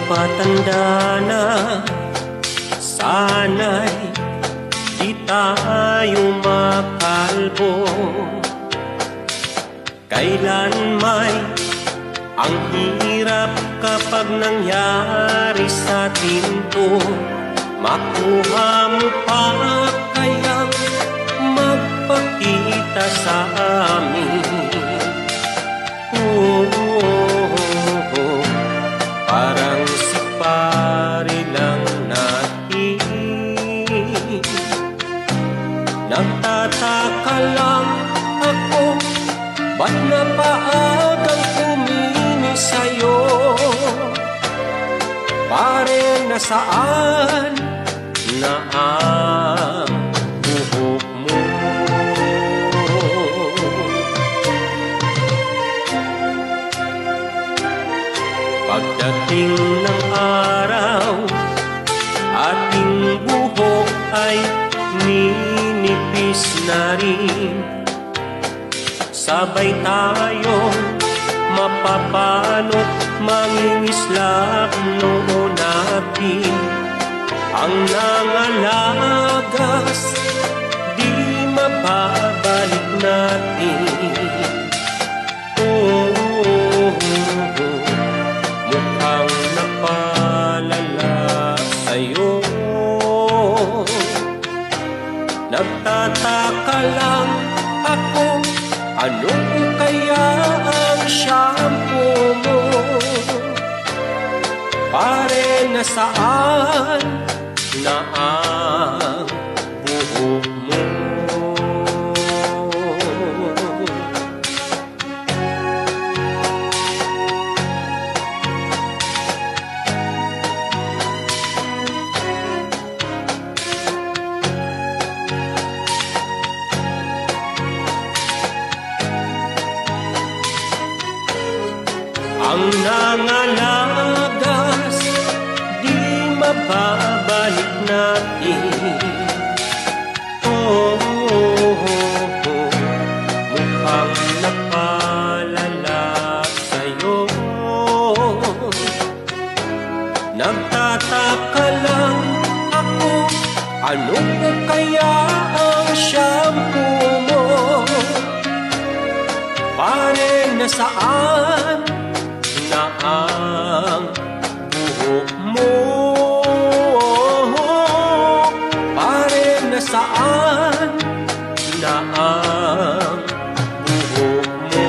patanda na, sana'y di tayo makalbo. Kailan may ang hirap kapag nangyari sa atin to. Makuha mo pa kayang magpakita sa amin. Parang si pare lang natin. Nagtataka lang ako, ba't napaagang kumini sa'yo? Pare, nasaan na ang buhok mo? Pagdating ng araw, ating buhok ay ninipis na rin. Sabay tayong mapapanot, mangingislap noon natin. Ang nangalagas, di mapabalik natin. Mukhang napalala sa'yo. Nagtataka lang ako, ano kaya ang shampoo mo? Pare, nasaan na ang buhok mo? Ang nangalagas, di mababalik natin. Mukhang napalala sa'yo. Nagtataka lang ako, ano po kaya ang shampoo mo? Pare, nasaan na ang buhok mo? Pare, nasaan na ang buhok mo?